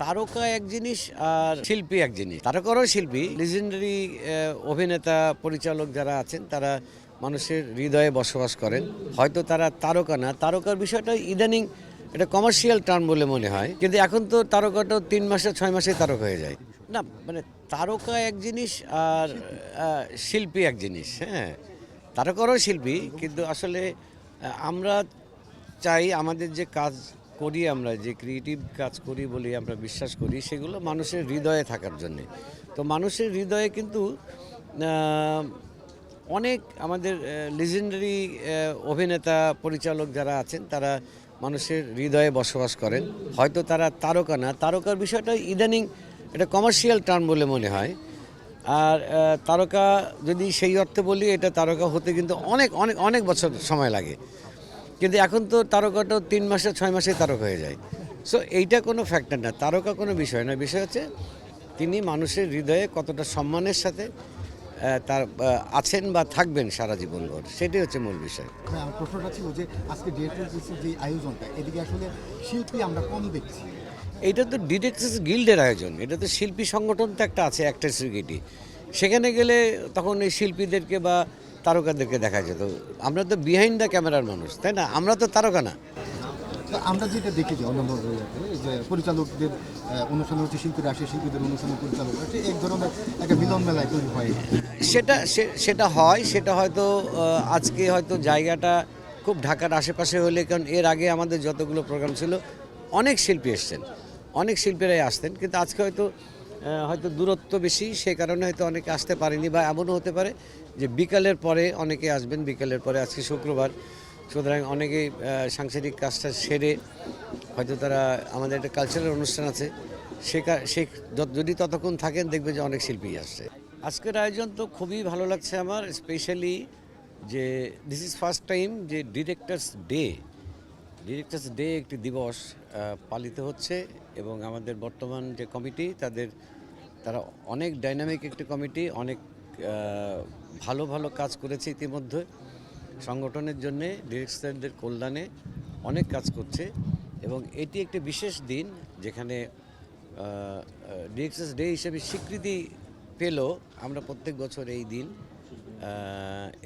তারকা এক জিনিস আর শিল্পী এক জিনিস। তারকারও শিল্পী, লিজেন্ডারি অভিনেতা পরিচালক যারা আছেন তারা মানুষের হৃদয়ে বসবাস করেন। হয়তো তারা তারকা না, তারকার বিষয়টা ইদানিং এটা কমার্শিয়াল টার্ম বলে মনে হয়, কিন্তু এখন তো তারকাটাও 3 মাসে 6 মাসে তারকা হয়ে যায় না। মানে তারকা এক জিনিস আর শিল্পী এক জিনিস। হ্যাঁ, তারকারও শিল্পী, কিন্তু আসলে আমরা চাই আমাদের যে কাজ করি, আমরা যে ক্রিয়েটিভ কাজ করি বলে আমরা বিশ্বাস করি, সেগুলো মানুষের হৃদয়ে থাকার জন্যে। তো মানুষের হৃদয়ে কিন্তু অনেক আমাদের লিজেন্ডারি অভিনেতা পরিচালক যারা আছেন তারা মানুষের হৃদয়ে বসবাস করেন। হয়তো তারা তারকা না, তারকার বিষয়টা ইদানিং এটা কমার্শিয়াল টার্ম বলে মনে হয়। আর তারকা যদি সেই অর্থে বলি, এটা তারকা হতে কিন্তু অনেক অনেক অনেক বছর সময় লাগে, কিন্তু এখন তো তারকাটাও 3 মাসে 6 মাসে তারকা হয়ে যায়। সো এইটা কোনো ফ্যাক্টর না, তারকা কোনো বিষয় না। বিষয় হচ্ছে তিনি মানুষের হৃদয়ে কতটা সম্মানের সাথে তার আছেন বা থাকবেন সারা জীবনভর, সেটাই হচ্ছে মূল বিষয়। হ্যাঁ, আমার প্রশ্নটা ছিল যে আজকে ডিরেক্টর যে আয়োজনটা, এদিকে আসলে শিল্পী আমরা কম দেখছি। এইটা তো ডিরেক্টর্স গিল্ডের আয়োজন, এটা তো শিল্পী সংগঠন তো একটা আছে, অ্যাক্টার্স গিল্ড। সেখানে গেলে তখন এই শিল্পীদেরকে বা তারকাদেরকে দেখা যেত। আমরা তো বিহাইন্ড দ্য ক্যামেরার মানুষ, তাই না? আমরা তো তারকা না। তো আমরা যেটা দেখি যে অন্যান্য যে পরিচালকদের অনুষ্ঠানে হচ্ছে শিল্পীরা আসে, শিল্পীদের অনুষ্ঠানে পরিচালকরা আসে, এক ধরনের একটা মিলন মেলায় তৈরি হয়। সেটা হয়, সেটা হয়তো আজকে হয়তো জায়গাটা খুব ঢাকার আশেপাশে হলে, কারণ এর আগে আমাদের যতগুলো প্রোগ্রাম ছিল অনেক শিল্পী এসছেন, অনেক শিল্পীরাই আসতেন, কিন্তু আজকে হয়তো দূরত্ব বেশি, সে কারণে হয়তো অনেকে আসতে পারেনি। বা এমনও হতে পারে যে বিকালের পরে অনেকে আসবেন, বিকালের পরে আজকে শুক্রবার, সুতরাং অনেকেই সাংসারিক কাজটা সেরে হয়তো তারা, আমাদের একটা কালচারাল অনুষ্ঠান আছে, সে যদি ততক্ষণ থাকেন দেখবে যে অনেক শিল্পী আসছে। আজকের আয়োজন তো খুবই ভালো লাগছে আমার, স্পেশালি যে দিস ইজ ফার্স্ট টাইম যে ডিরেক্টরস ডে একটি দিবস পালিত হচ্ছে। এবং আমাদের বর্তমান যে কমিটি, তারা অনেক ডাইনামিক একটি কমিটি, অনেক ভালো ভালো কাজ করেছে ইতিমধ্যে সংগঠনের জন্যে, ডিরেক্টরদের কল্যাণে অনেক কাজ করছে। এবং এটি একটি বিশেষ দিন যেখানে ডিরেক্টরস ডে হিসেবে স্বীকৃতি পেল। আমরা প্রত্যেক বছর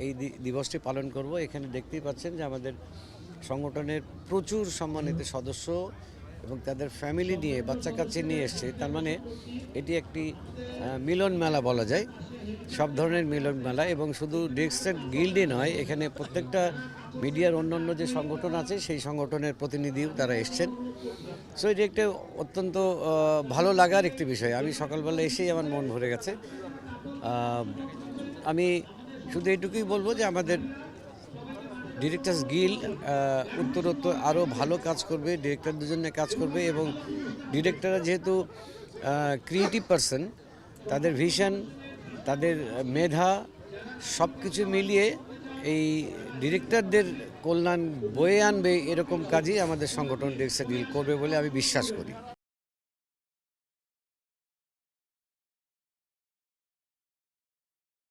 এই দিবসটি পালন করব। এখানে দেখতেই পাচ্ছেন যে আমাদের সংগঠনের প্রচুর সম্মানিত সদস্য এবং তাদের ফ্যামিলি নিয়ে, বাচ্চা কাচ্চা নিয়ে এসছে। তার মানে এটি একটি মিলন মেলা বলা যায়, সব ধরনের মিলন মেলা। এবং শুধু ডিরেক্টর গিল্ডই নয়, এখানে প্রত্যেকটা মিডিয়ার অন্যান্য যে সংগঠন আছে সেই সংগঠনের প্রতিনিধিও তারা এসছেন। সো এটি একটা অত্যন্ত ভালো লাগার একটি বিষয়। আমি সকালবেলা এসেই আমার মন ভরে গেছে। আমি শুধু এইটুকুই বলবো যে আমাদের ডিরেক্টরস গিল্ড উত্তরোত্তর আরও ভালো কাজ করবে, ডিরেক্টরদের জন্য কাজ করবে। এবং ডিরেক্টররা যেহেতু ক্রিয়েটিভ পারসন, তাদের ভিশন, তাদের মেধা সব কিছু মিলিয়ে এই ডিরেক্টরদের কল্যাণ বয়ে আনবে, এরকম কাজই আমাদের সংগঠন ডিরেক্টরস গিল্ড করবে বলে আমি বিশ্বাস করি।